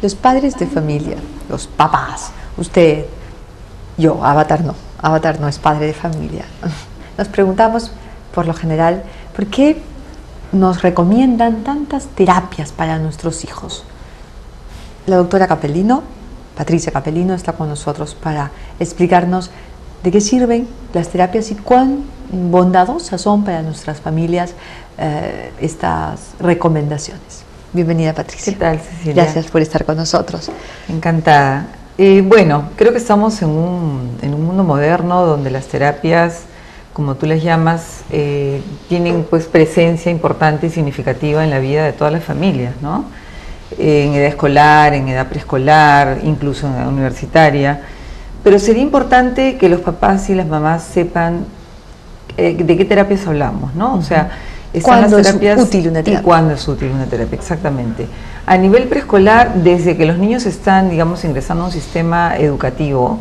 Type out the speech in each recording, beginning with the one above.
los padres de familia, los papás, usted, yo, Avatar no es padre de familia. Nos preguntamos, por lo general, ¿por qué nos recomiendan tantas terapias para nuestros hijos? La doctora Capellino, Patricia Capellino, está con nosotros para explicarnos de qué sirven las terapias y cuán bondadosas son para nuestras familias estas recomendaciones. Bienvenida, Patricia. ¿Qué tal, Cecilia? Gracias por estar con nosotros. Encantada. Bueno, creo que estamos en un mundo moderno donde las terapias, como tú les llamas, tienen pues presencia importante y significativa en la vida de todas las familias, ¿no? En edad escolar, en edad preescolar, incluso en edad universitaria. Pero sería importante que los papás y las mamás sepan de qué terapias hablamos, ¿no? O sea, ¿cuándo es útil una terapia? Y cuándo es útil una terapia, exactamente. A nivel preescolar, desde que los niños están, digamos, ingresando a un sistema educativo,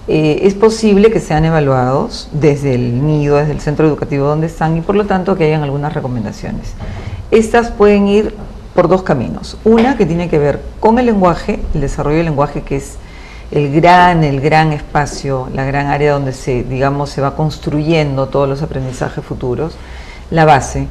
es posible que sean evaluados desde el nido, desde el centro educativo donde están, y por lo tanto que hayan algunas recomendaciones. Estas pueden ir por dos caminos. Una que tiene que ver con el lenguaje, el desarrollo del lenguaje, que es el gran espacio, la gran área donde se va construyendo todos los aprendizajes futuros, la base.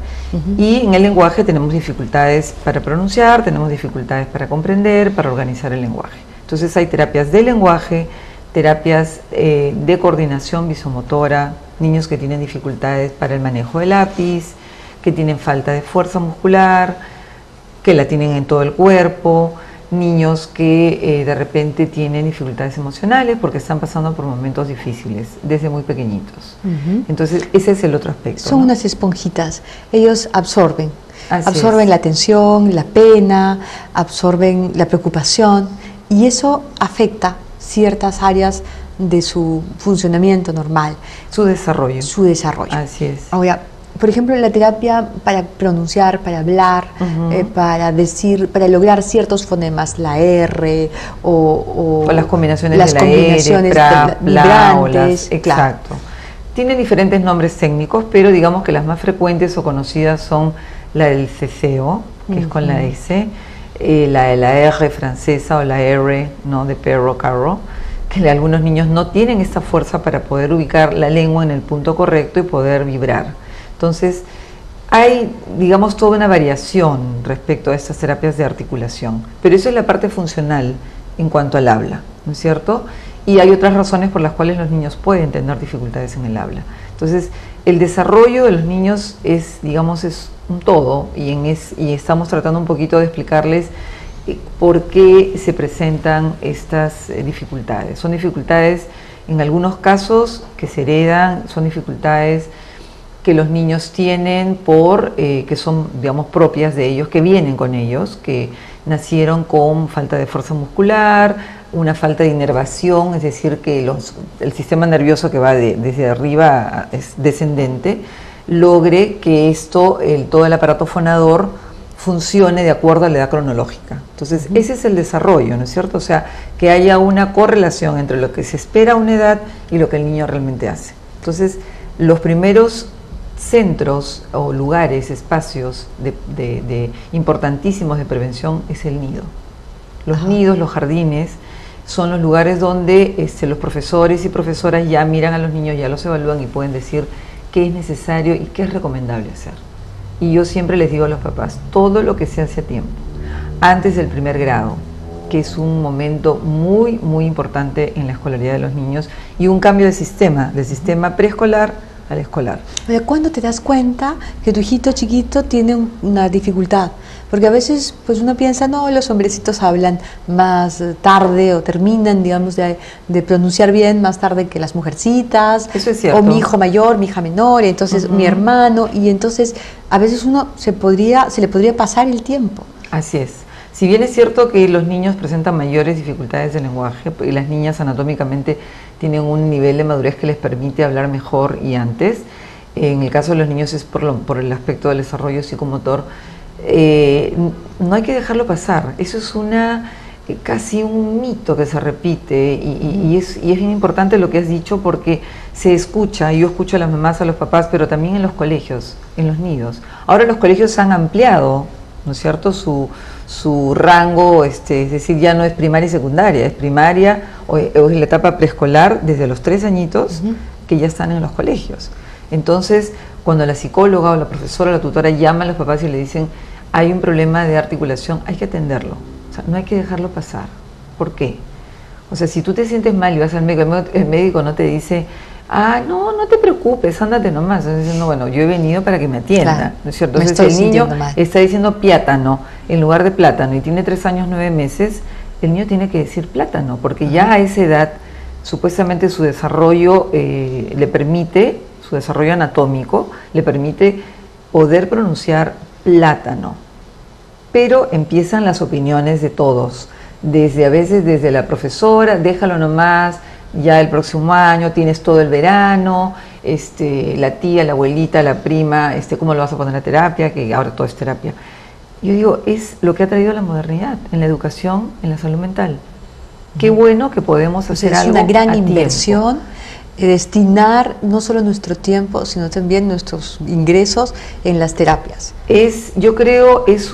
Y en el lenguaje tenemos dificultades para pronunciar, tenemos dificultades para comprender, para organizar el lenguaje. Entonces hay terapias de lenguaje, terapias de coordinación visomotora, niños que tienen dificultades para el manejo del lápiz, que tienen falta de fuerza muscular, que la tienen en todo el cuerpo, niños que de repente tienen dificultades emocionales porque están pasando por momentos difíciles desde muy pequeñitos. Entonces ese es el otro aspecto. Son, ¿no?, unas esponjitas, ellos absorben Así la tensión, la pena, absorben la preocupación, y eso afecta ciertas áreas de su funcionamiento normal. Su desarrollo. Así es. Ahora, por ejemplo, la terapia para pronunciar, para hablar, para decir, para lograr ciertos fonemas, la R o las combinaciones las de la combinaciones R, vibrantes, exacto. Claro. Tienen diferentes nombres técnicos, pero digamos que las más frecuentes o conocidas son la del ceceo, que es con la S, la de la R francesa o la R, ¿no?, de perro, carro, que algunos niños no tienen esta fuerza para poder ubicar la lengua en el punto correcto y poder vibrar. Entonces, hay, digamos, toda una variación respecto a estas terapias de articulación, pero eso es la parte funcional en cuanto al habla, ¿no es cierto? Y hay otras razones por las cuales los niños pueden tener dificultades en el habla. Entonces, el desarrollo de los niños es, digamos, es un todo, y estamos tratando un poquito de explicarles por qué se presentan estas dificultades. Son dificultades, en algunos casos, que se heredan, son dificultades que los niños tienen que son, digamos, propias de ellos, que vienen con ellos, que nacieron con falta de fuerza muscular, una falta de inervación, es decir, que el sistema nervioso que va desde arriba es descendente, logre que todo el aparato fonador funcione de acuerdo a la edad cronológica. Entonces, ese es el desarrollo, ¿no es cierto? O sea, que haya una correlación entre lo que se espera a una edad y lo que el niño realmente hace. Entonces, los primeros centros o lugares, espacios importantísimos de prevención es el nido. Los nidos, los jardines, son los lugares donde los profesores y profesoras ya miran a los niños, ya los evalúan y pueden decir qué es necesario y qué es recomendable hacer. Y yo siempre les digo a los papás, todo lo que se hace a tiempo, antes del primer grado, que es un momento muy, muy importante en la escolaridad de los niños, y un cambio de sistema preescolar al escolar. ¿Cuándo te das cuenta que tu hijito chiquito tiene una dificultad? Porque a veces pues uno piensa, no, los hombrecitos hablan más tarde o terminan, digamos, de pronunciar bien más tarde que las mujercitas. Eso es cierto. O mi hijo mayor, mi hija menor, y entonces mi hermano, y entonces a veces se le podría pasar el tiempo. Así es. Si bien es cierto que los niños presentan mayores dificultades de lenguaje y las niñas anatómicamente tienen un nivel de madurez que les permite hablar mejor y antes, en el caso de los niños es por el aspecto del desarrollo psicomotor, no hay que dejarlo pasar. Eso es casi un mito que se repite y es bien importante lo que has dicho, porque se escucha, yo escucho a las mamás, a los papás, pero también en los colegios, en los nidos. Ahora los colegios han ampliado, ¿no es cierto?, su su rango, es decir, ya no es primaria y secundaria, es primaria o es la etapa preescolar desde los 3 añitos que ya están en los colegios. Entonces, cuando la psicóloga o la profesora o la tutora llaman a los papás y le dicen hay un problema de articulación, hay que atenderlo, o sea, no hay que dejarlo pasar. ¿Por qué? O sea, si tú te sientes mal y vas al médico, el médico no te dice, no te preocupes, ándate nomás. Estás diciendo, bueno, yo he venido para que me atienda, claro, ¿no es cierto? Entonces, el niño está diciendo plátano en lugar de plátano y tiene 3 años 9 meses, el niño tiene que decir plátano, porque ya a esa edad, supuestamente su desarrollo le permite, su desarrollo anatómico, le permite poder pronunciar plátano. Pero empiezan las opiniones de todos. A veces desde la profesora, déjalo nomás, ya el próximo año, tienes todo el verano, la tía, la abuelita, la prima, ¿cómo lo vas a poner a terapia? Que ahora todo es terapia. Yo digo, es lo que ha traído la modernidad en la educación, en la salud mental. Qué bueno que podemos hacer algo. Es una gran inversión, destinar no solo nuestro tiempo, sino también nuestros ingresos en las terapias. Yo creo, es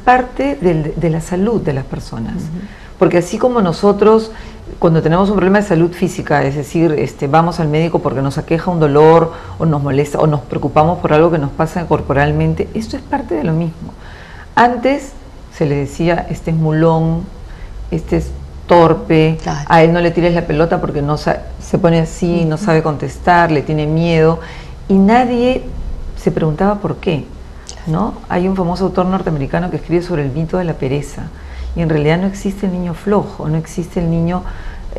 parte de la salud de las personas, porque así como nosotros, cuando tenemos un problema de salud física, es decir, vamos al médico porque nos aqueja un dolor, o nos molesta, o nos preocupamos por algo que nos pasa corporalmente, esto es parte de lo mismo. Antes se le decía, este es mulón, este es torpe, claro, a él no le tires la pelota porque se pone así, no sabe contestar, le tiene miedo, y nadie se preguntaba por qué, ¿no? Hay un famoso autor norteamericano que escribe sobre el mito de la pereza, y en realidad no existe el niño flojo, no existe el niño,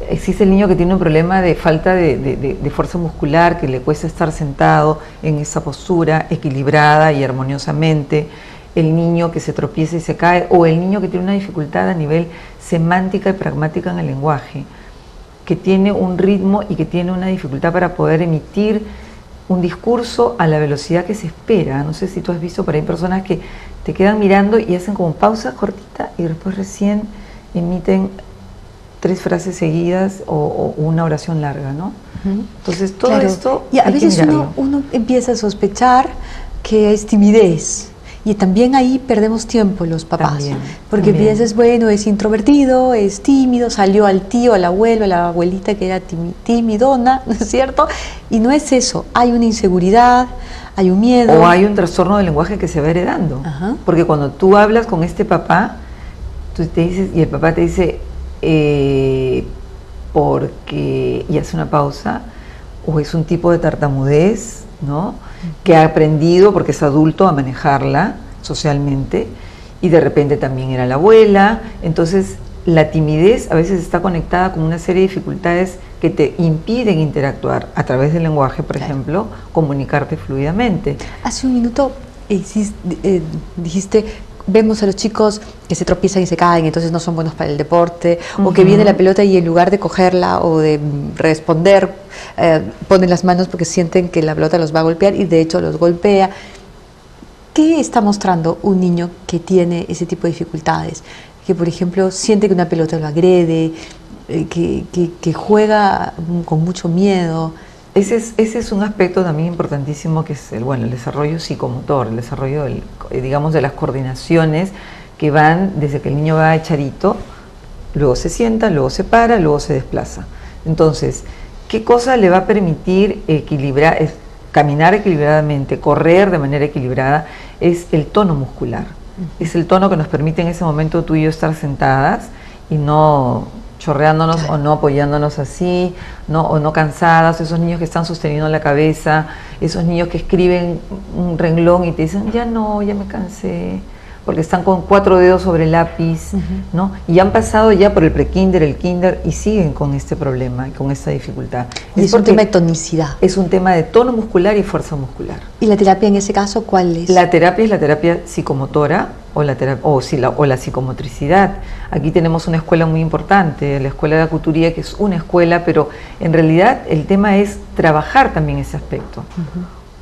existe el niño que tiene un problema de falta de fuerza muscular, que le cuesta estar sentado en esa postura equilibrada y armoniosamente, el niño que se tropieza y se cae, o el niño que tiene una dificultad a nivel semántica y pragmática en el lenguaje, que tiene un ritmo y que tiene una dificultad para poder emitir un discurso a la velocidad que se espera. No sé si tú has visto por ahí personas que te quedan mirando y hacen como pausa cortita y después recién emiten 3 frases seguidas o una oración larga, ¿no? Entonces todo esto y a veces uno empieza a sospechar que es timidez. Y también ahí perdemos tiempo los papás, porque piensas, bueno, es introvertido, es tímido, salió al tío, al abuelo, a la abuelita que era timidona, ¿no es cierto? Y no es eso, hay una inseguridad, hay un miedo. O hay un trastorno del lenguaje que se va heredando, porque cuando tú hablas con este papá, tú te dices, y el papá te dice, porque, y hace una pausa, o es un tipo de tartamudez, ¿no? Que ha aprendido, porque es adulto, a manejarla socialmente, y de repente también era la abuela. Entonces la timidez a veces está conectada con una serie de dificultades que te impiden interactuar a través del lenguaje, por ejemplo, comunicarte fluidamente. Hace un minuto dijiste, vemos a los chicos que se tropiezan y se caen, entonces no son buenos para el deporte, o que viene la pelota y en lugar de cogerla o de responder, ponen las manos porque sienten que la pelota los va a golpear y de hecho los golpea. ¿Qué está mostrando un niño que tiene ese tipo de dificultades? Que, por ejemplo, siente que una pelota lo agrede, que juega con mucho miedo. Ese es un aspecto también importantísimo, que es el desarrollo psicomotor, el desarrollo digamos de las coordinaciones que van desde que el niño va echadito, luego se sienta, luego se para, luego se desplaza. Entonces, ¿qué cosa le va a permitir caminar equilibradamente, correr de manera equilibrada? Es el tono muscular, es el tono que nos permite en ese momento tú y yo estar sentadas y no chorreándonos o no apoyándonos así, o no cansadas, esos niños que están sosteniendo la cabeza, esos niños que escriben un renglón y te dicen, ya me cansé, porque están con 4 dedos sobre el lápiz, ¿no? Y han pasado ya por el prekinder, el kinder, y siguen con este problema, con esta dificultad. Y es un tema de tonicidad. Es un tema de tono muscular y fuerza muscular. ¿Y la terapia en ese caso cuál es? La terapia es la terapia psicomotora o la psicomotricidad. Aquí tenemos una escuela muy importante, la Escuela de Acuturía, que es una escuela, pero en realidad el tema es trabajar también ese aspecto.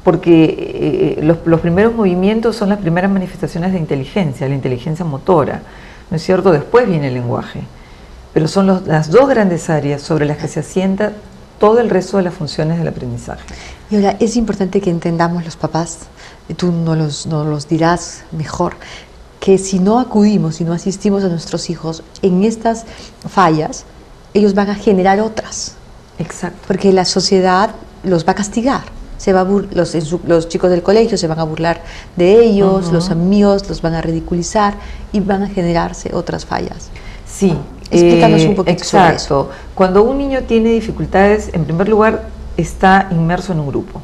Porque los primeros movimientos son las primeras manifestaciones de inteligencia, la inteligencia motora, ¿no es cierto? Después viene el lenguaje, pero son las 2 grandes áreas sobre las que se asienta todo el resto de las funciones del aprendizaje. Y ahora, es importante que entendamos los papás, tú nos los dirás mejor, que si no acudimos, si no asistimos a nuestros hijos en estas fallas, ellos van a generar otras. Exacto. Porque la sociedad los va a castigar. Los chicos del colegio se van a burlar de ellos, los amigos los van a ridiculizar y van a generarse otras fallas. Sí. Explícanos un poquito sobre eso. Cuando un niño tiene dificultades, en primer lugar, está inmerso en un grupo.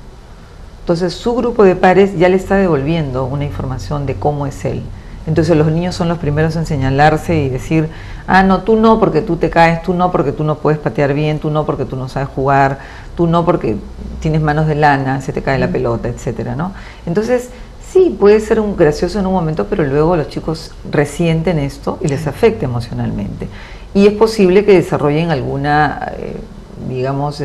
Entonces, su grupo de pares ya le está devolviendo una información de cómo es él. Entonces, los niños son los primeros en señalarse y decir, ah, no, tú no porque tú te caes, tú no porque tú no puedes patear bien, tú no porque tú no sabes jugar, tú no porque tienes manos de lana, se te cae la pelota, etcétera, ¿no? Entonces, sí, puede ser gracioso en un momento, pero luego los chicos resienten esto y les afecta emocionalmente. Y es posible que desarrollen alguna, digamos,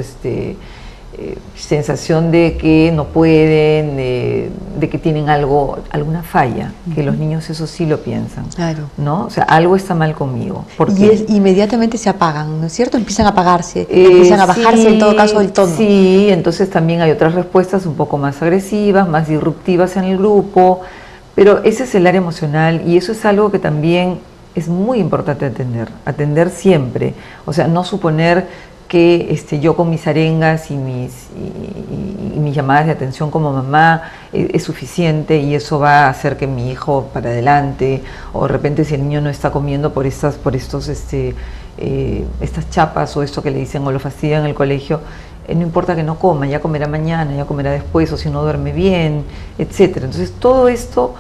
sensación de que no pueden, de que tienen alguna falla, que los niños eso sí lo piensan, claro, ¿no? O sea, algo está mal conmigo. Y inmediatamente se apagan, ¿no es cierto? Empiezan a apagarse, empiezan a bajarse en todo caso el tono. Sí, entonces también hay otras respuestas un poco más agresivas, más disruptivas en el grupo, pero ese es el área emocional y eso es algo que también es muy importante atender siempre, o sea, no suponer que yo con mis arengas y mis llamadas de atención como mamá es suficiente y eso va a hacer que mi hijo para adelante, o de repente si el niño no está comiendo por estas chapas o esto que le dicen o lo fastidian en el colegio, no importa que no coma, ya comerá mañana, ya comerá después, o si no duerme bien, etcétera. Entonces todo esto,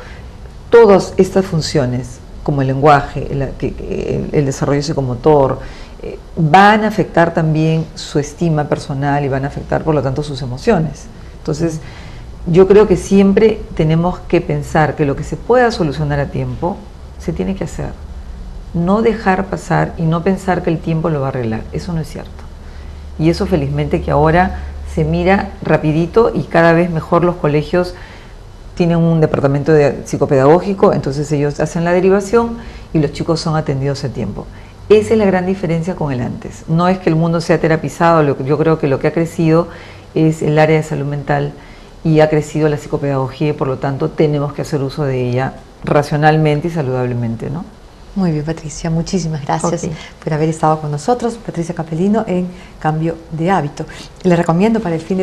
todas estas funciones, como el lenguaje, el desarrollo psicomotor, van a afectar también su estima personal y van a afectar por lo tanto sus emociones. Entonces yo creo que siempre tenemos que pensar que lo que se pueda solucionar a tiempo se tiene que hacer, no dejar pasar y no pensar que el tiempo lo va a arreglar, eso no es cierto. Y eso felizmente que ahora se mira rapidito y cada vez mejor los colegios tienen un departamento psicopedagógico, entonces ellos hacen la derivación y los chicos son atendidos a tiempo. Esa es la gran diferencia con el antes. No es que el mundo sea terapizado, yo creo que lo que ha crecido es el área de salud mental y ha crecido la psicopedagogía y por lo tanto tenemos que hacer uso de ella racionalmente y saludablemente, ¿no? Muy bien, Patricia, muchísimas gracias por haber estado con nosotros. Patricia Capellino en Cambio de Hábito. Le recomiendo para el fin de